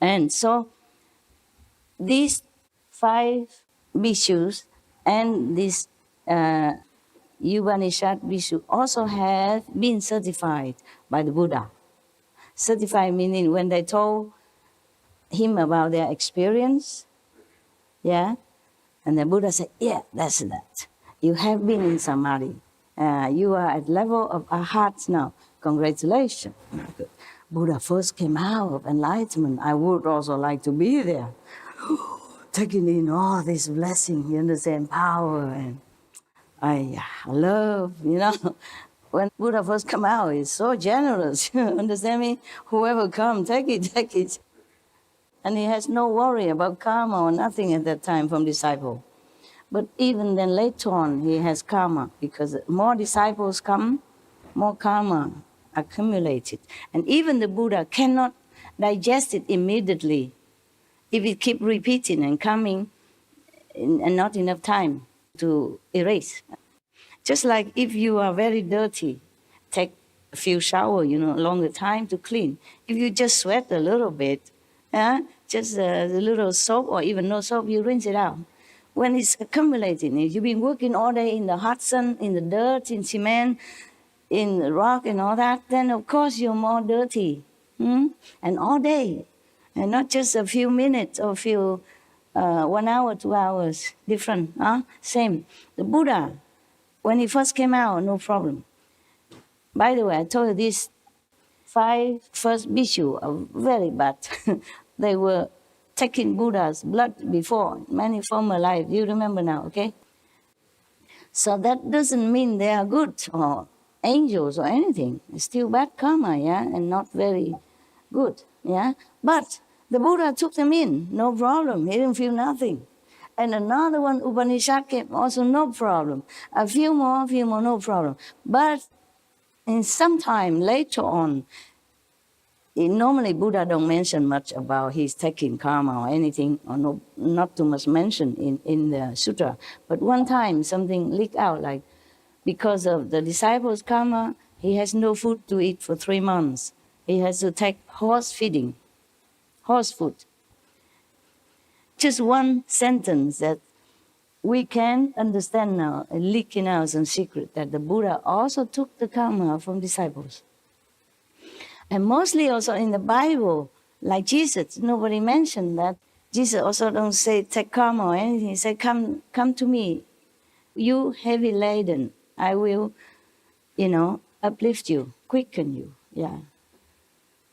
And so these 5 bhikshus and this Upanishad bhikshu also have been certified by the Buddha. Certified meaning when they told him about their experience, yeah, and the Buddha said, yeah, that's that. You have been in Samadhi. You are at level of Arhat now. Congratulations. Buddha first came out of enlightenment. I would also like to be there. Taking in all this blessing, you understand, power, and I love, When Buddha first come out, he's so generous, understand me? Whoever come, take it. And he has no worry about karma or nothing at that time from disciple. But even then later on, he has karma, because more disciples come, more karma accumulated. And even the Buddha cannot digest it immediately if it keep repeating and coming and not enough time to erase. Just like if you are very dirty, take a few showers, longer time to clean. If you just sweat a little bit, just a little soap or even no soap, you rinse it out. When it's accumulating, if you've been working all day in the hot sun, in the dirt, in cement, in the rock and all that, then of course you're more dirty. And all day, and not just a few minutes or 1 hour, 2 hours, different, same. The Buddha, when he first came out, no problem. By the way, I told you these 5 first bhikshu are very bad. They were taking Buddha's blood before, many former lives. You remember now, okay? So that doesn't mean they are good or angels or anything. It's still bad karma, and not very good, But the Buddha took them in, no problem. He didn't feel nothing. And another one, Upanishad, came, also no problem. A few more, no problem. But in some time later on, normally Buddha don't mention much about his taking karma or anything, or not too much mention in the sutra. But one time something leaked out, like because of the disciples' karma, he has no food to eat for 3 months. He has to take horse feeding, horse food. Just one sentence that we can understand now, leaking out some secret, that the Buddha also took the karma from disciples. And mostly also in the Bible, like Jesus, nobody mentioned that. Jesus also don't say take karma or anything. He said, come to me, you heavy laden. I will, uplift you, quicken you,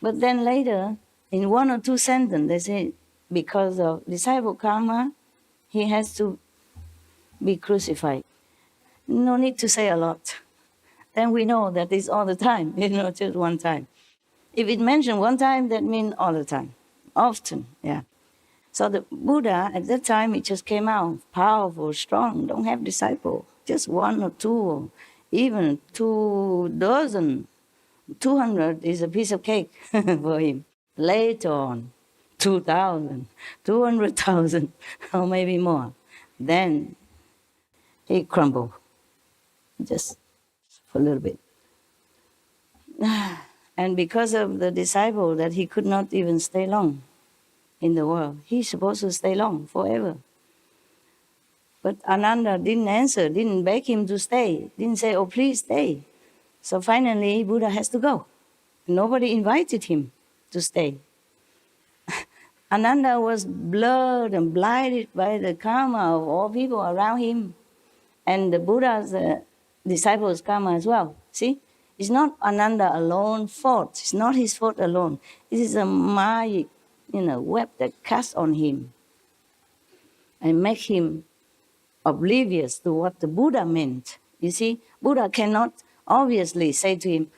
But then later, in 1 or 2 sentences, they say, because of disciple karma, he has to be crucified. No need to say a lot. Then we know that it's all the time, just one time. If it mentioned one time, that means all the time, often, So the Buddha, at that time, it just came out, powerful, strong, don't have disciple, just 1 or 2, or even 2 dozen, 200 is a piece of cake for him. Later on, 2,000, 200,000, or maybe more. Then he crumbled, just for a little bit. And because of the disciple that he could not even stay long in the world. He's supposed to stay long, forever. But Ananda didn't answer, didn't beg him to stay, didn't say, oh, please stay. So finally, Buddha has to go. Nobody invited him to stay. Ananda was blurred and blinded by the karma of all people around him. And the Buddha's disciples' karma as well. See? It's not Ananda alone fault. It's not his fault alone. It is a magic, web that casts on him and make him oblivious to what the Buddha meant. You see, Buddha cannot obviously say to him,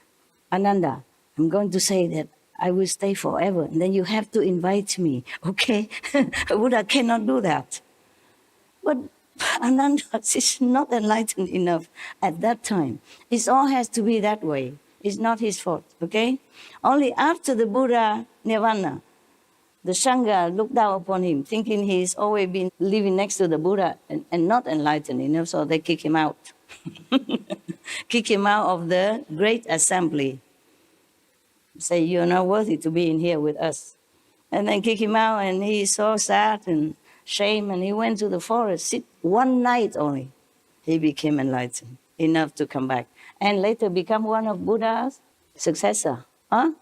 Ananda, I'm going to say that I will stay forever, and then you have to invite me, okay? Buddha cannot do that. But Ananda is not enlightened enough at that time. It all has to be that way. It's not his fault, okay? Only after the Buddha nirvana, the Sangha looked down upon him, thinking he's always been living next to the Buddha and not enlightened enough, so they kick him out. Kick him out of the great assembly. Say, you're not worthy to be in here with us. And then kick him out, and he's so sad and shame, and he went to the forest, sit one night only. He became enlightened, enough to come back, and later become one of Buddha's successor. Huh?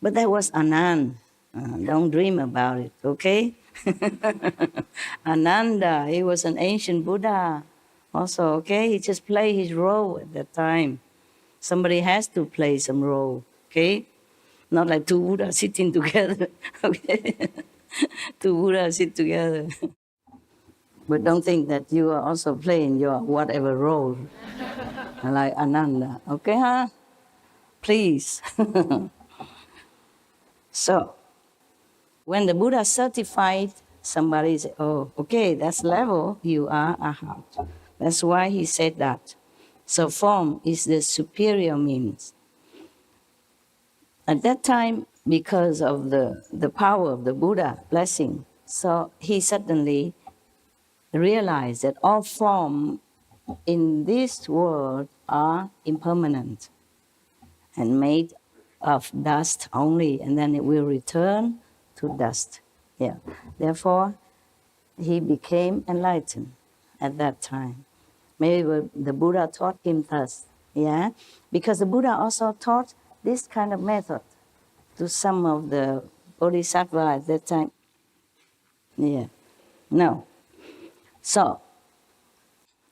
But that was Ananda. Don't dream about it, okay? Ananda, he was an ancient Buddha also, okay? He just played his role at that time. Somebody has to play some role, okay? Not like two Buddhas sitting together, okay? Two Buddhas sit together. But don't think that you are also playing your whatever role, like Ananda, okay, huh? Please. So, when the Buddha certified, somebody said, oh, okay, that's level, you are Arhat. That's why he said that. So form is the superior means. At that time, because of the power of the Buddha blessing, so he suddenly realized that all form in this world are impermanent and made of dust only, and then it will return to dust. Yeah. Therefore, he became enlightened at that time. Maybe the Buddha taught him thus. Yeah, because the Buddha also taught this kind of method to some of the bodhisattva at that time. Yeah. No. So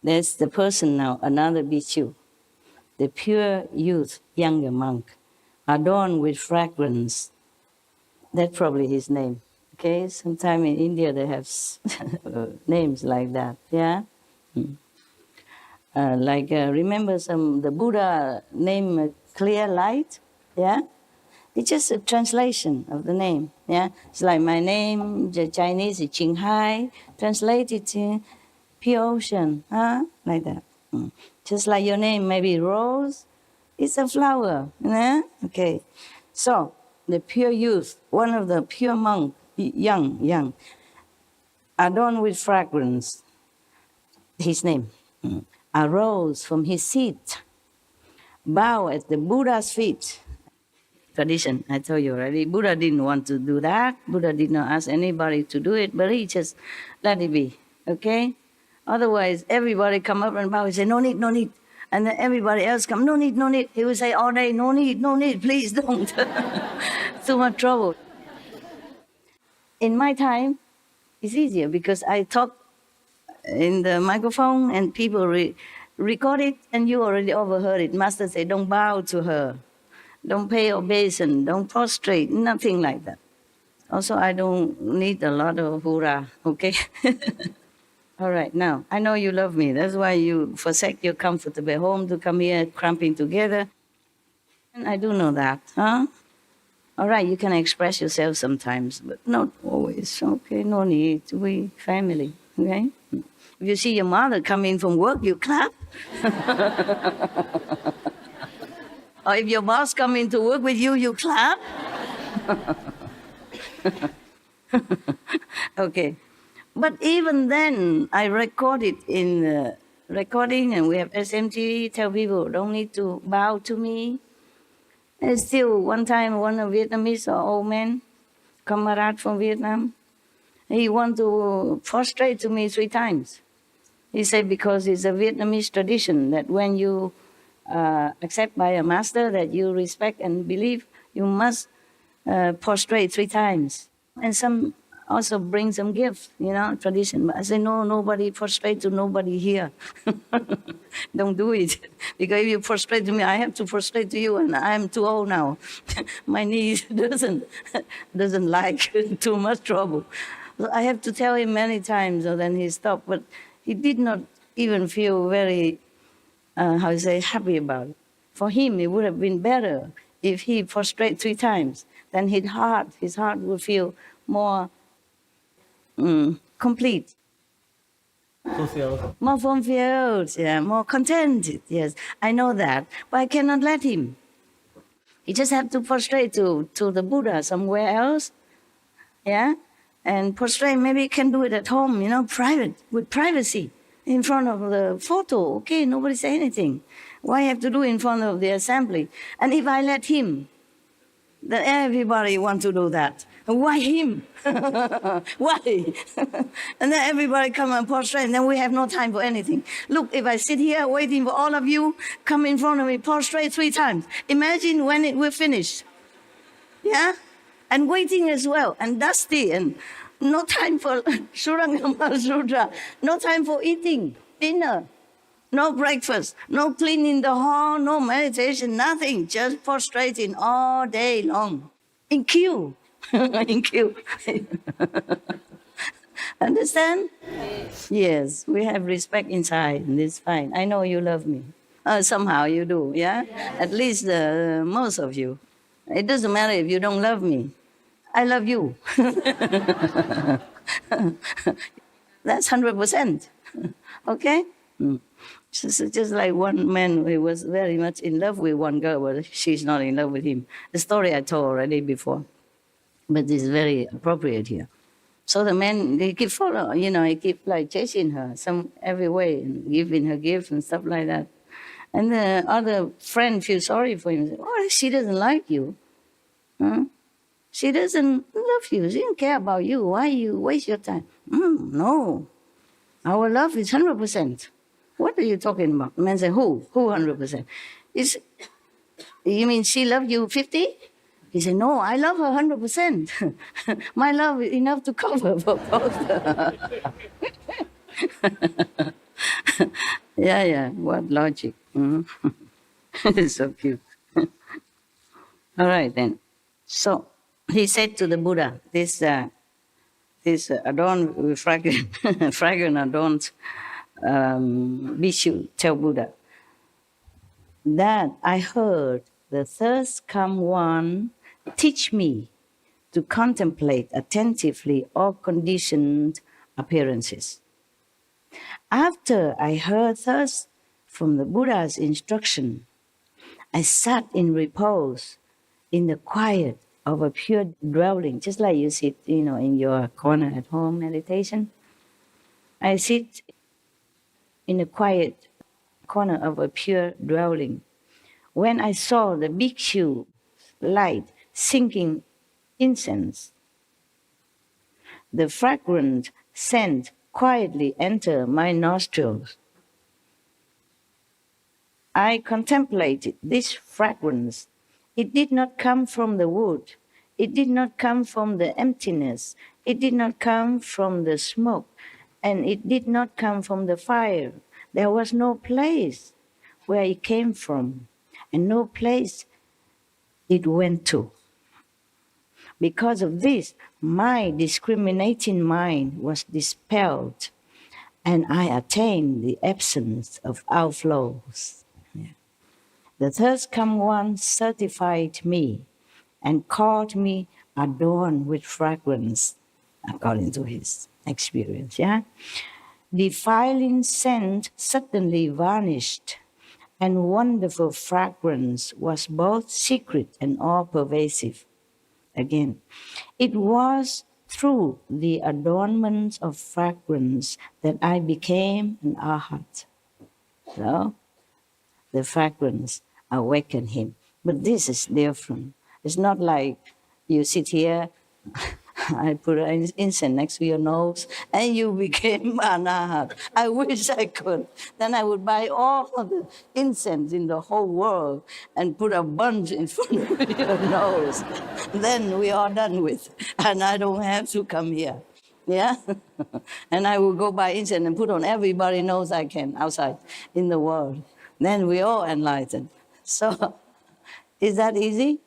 there's the person now, another bhikkhu, the pure youth, younger monk, adorned with fragrance. That's probably his name. Okay, sometime in India they have names like that. Yeah, remember the Buddha name Clear Light. Yeah, it's just a translation of the name. Yeah, it's like my name, the Chinese is Ching Hai, translated to pure ocean. Huh? Like that. Just like your name, maybe Rose. It's a flower. Yeah? Okay, so the pure youth, one of the pure monk, young, adorned with fragrance, his name, arose from his seat, bowed at the Buddha's feet. Tradition, I told you already, Buddha didn't want to do that. Buddha did not ask anybody to do it, but he just let it be, okay? Otherwise, everybody come up and bow and say, no need, no need. And then everybody else come, no need, no need. He would say all day, no need, please don't. Too much trouble. In my time, it's easier because I talk in the microphone and people record it and you already overheard it. Master said, don't bow to her, don't pay obeisance, don't prostrate, nothing like that. Also, I don't need a lot of hurrah, okay? All right, now, I know you love me. That's why you forsake your comfortable home to come here cramping together. And I do know that, huh? All right, you can express yourself sometimes, but not always. Okay, no need. We family, okay? If you see your mother coming from work, you clap. Or if your boss coming to work with you, you clap. Okay. But even then, I record it in recording, and we have SMT, tell people, don't need to bow to me. And still, one time, one of Vietnamese old man, comrade from Vietnam, he want to prostrate to me 3 times. He said because it's a Vietnamese tradition that when you accept by a master that you respect and believe, you must prostrate 3 times. And some also bring some gifts, tradition. But I say, no, nobody prostrate to nobody here. Don't do it. Because if you prostrate to me, I have to prostrate to you, and I'm too old now. My knees doesn't like too much trouble. So I have to tell him many times, so then he stopped. But he did not even feel very, happy about it. For him, it would have been better if he prostrate 3 times. Then his heart would feel more complete. Fulfilled. More fulfilled, yeah, more contented, yes. I know that, but I cannot let him. He just have to prostrate to the Buddha somewhere else, yeah? And prostrate, maybe he can do it at home, private, with privacy, in front of the photo, okay, nobody say anything. Why have to do in front of the assembly? And if I let him, Then everybody want to do that. Why him? Why? And then everybody come and prostrate, and then we have no time for anything. Look, if I sit here waiting for all of you, come in front of me, prostrate 3 times. Imagine when it will finish. Yeah? And waiting as well, and dusty, and no time for Surangama Sutra, no time for eating dinner, no breakfast, no cleaning the hall, no meditation, nothing, just prostrating all day long. In queue. In queue. Understand? Yes, we have respect inside, and it's fine. I know you love me. Somehow you do, yeah? At least most of you. It doesn't matter if you don't love me. I love you. That's 100%. Okay? Just like one man who was very much in love with one girl, but she's not in love with him. The story I told already before, but it's very appropriate here. So the man, he keep following, he keep like chasing her every way and giving her gifts and stuff like that. And the other friend feels sorry for him. Oh, she doesn't like you. Huh? She doesn't love you. She doesn't care about you. Why you waste your time? No. Our love is 100%. What are you talking about? The man said, who 100%? You mean she loved you 50? He said, no, I love her 100%. My love is enough to cover for both. Yeah, what logic. It's so cute. All right then. So he said to the Buddha, this adorned with fragrant adorned Bhikshu tell Buddha that I heard the thirst come one teach me to contemplate attentively all conditioned appearances. After I heard thus from the Buddha's instruction, I sat in repose in the quiet of a pure dwelling, just like you sit, in your corner at home meditation. I sit in a quiet corner of a pure dwelling. When I saw the bhikshu light sinking incense, the fragrant scent quietly entered my nostrils. I contemplated this fragrance. It did not come from the wood. It did not come from the emptiness. It did not come from the smoke. And it did not come from the fire. There was no place where it came from, and no place it went to. Because of this, my discriminating mind was dispelled, and I attained the absence of outflows. The thirst come one certified me and called me adorned with fragrance, according to his experience. Defiling scent suddenly vanished, and wonderful fragrance was both secret and all-pervasive. Again, it was through the adornment of fragrance that I became an arhat. So, the fragrance awakened him. But this is different. It's not like you sit here, I put an incense next to your nose, and you became an arhat. I wish I could. Then I would buy all the incense in the whole world and put a bunch in front of your nose. Then we are done with, and I don't have to come here. Yeah? And I will go buy incense and put on everybody's nose I can outside in the world. Then we all enlightened. So, is that easy?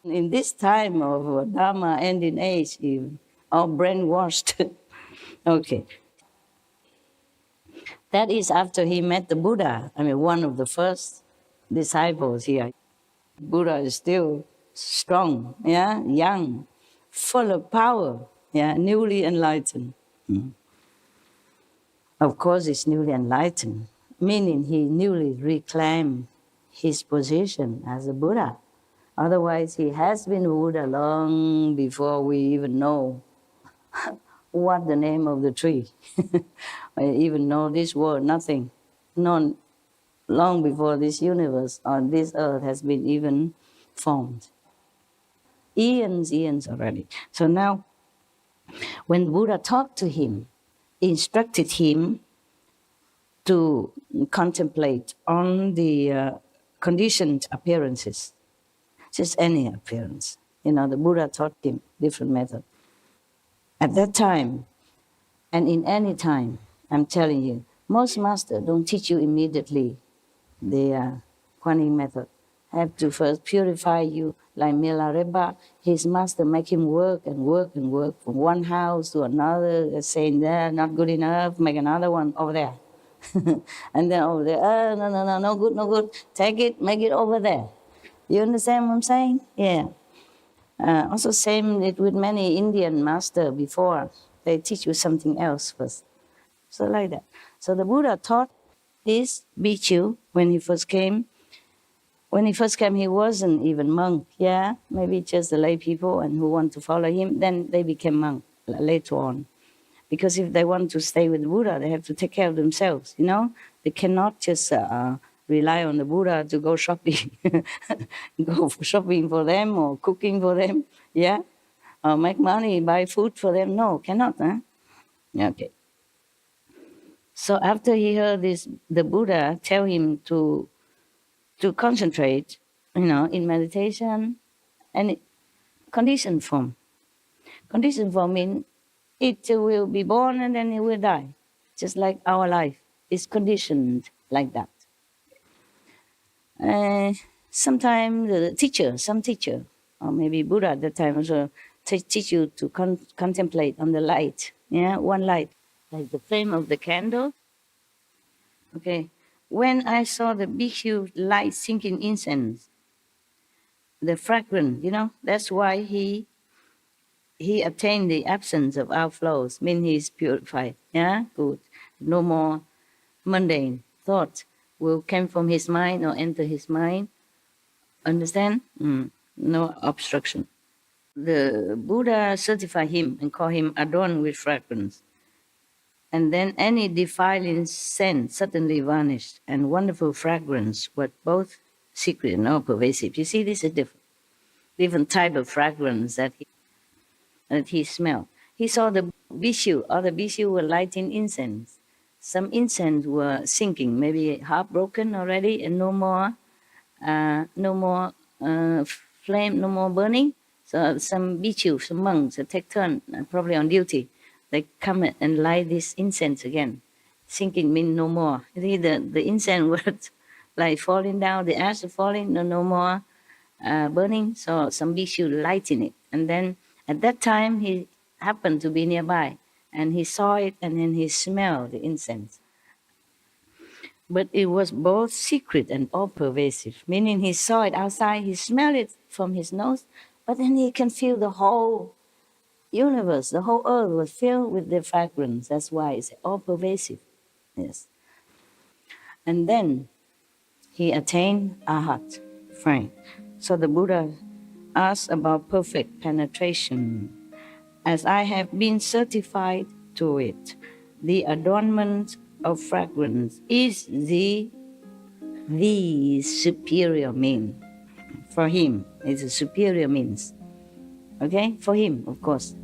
In this time of Dharma ending age, even, all brainwashed. Okay. That is after he met the Buddha. One of the first disciples here. Buddha is still strong, young, full of power, newly enlightened. Of course, he's newly enlightened, meaning he newly reclaimed his position as a Buddha. Otherwise, he has been Buddha long before we even know what the name of the tree. I even know this word, nothing. long before this universe or this earth has been even formed. Eons already. So now, when Buddha talked to him, instructed him to contemplate on the conditioned appearances, just any appearance. You know, the Buddha taught him different method. At that time, and in any time, I'm telling you, most masters don't teach you immediately the Kuan Yin method. Have to first purify you, like Milarepa. His master make him work and work and work from one house to another, saying there, not good enough, make another one over there. And then over there, no good, take it, make it over there. You understand what I'm saying? Yeah. Also same it with many Indian master before. They teach you something else first. So like that. So the Buddha taught this bhikkhu when he first came. When he first came, he wasn't even monk, yeah? Maybe just the lay people and who want to follow him. Then they became monk later on. Because if they want to stay with the Buddha, they have to take care of themselves, you know? They cannot just rely on the Buddha to go shopping, go for shopping for them or cooking for them, yeah? Or make money, buy food for them. No, cannot, huh? Okay. So after he heard this, the Buddha tell him to concentrate, you know, in meditation and conditioned form. Conditioned form means it will be born and then it will die. Just like our life is conditioned like that. Sometimes some teacher, or maybe Buddha at that time also teach you to contemplate on the light. Yeah, one light, like the flame of the candle. Okay, when I saw the bhikkhu light sinking incense, the fragrance, you know, that's why he attained the absence of outflows, means he is purified. Yeah, good. No more mundane thoughts will come from his mind or enter his mind. Understand? No obstruction. The Buddha certified him and called him adorned with fragrance. And then any defiling scent suddenly vanished, and wonderful fragrance was both secret and all pervasive. You see, this is different type of fragrance that he smelled. He saw the bhikkhu, other bhikkhu were lighting incense. Some incense were sinking, maybe half broken already, and no more flame, no more burning. So some bhikkhu, some monks, take turn, probably on duty. They come and light this incense again. Sinking means no more. You see, the incense was like falling down, the ash falling, no more burning. So some bhikkhu lighting it. And then at that time, he happened to be nearby. And he saw it and then he smelled the incense. But it was both secret and all pervasive, meaning he saw it outside, he smelled it from his nose, but then he can feel the whole universe, the whole earth was filled with the fragrance. That's why it's all pervasive. Yes. And then he attained Arhat, fine. So the Buddha asked about perfect penetration. As I have been certified to it, the adornment of fragrance is the superior mean. For him, it's a superior means. Okay? For him, of course.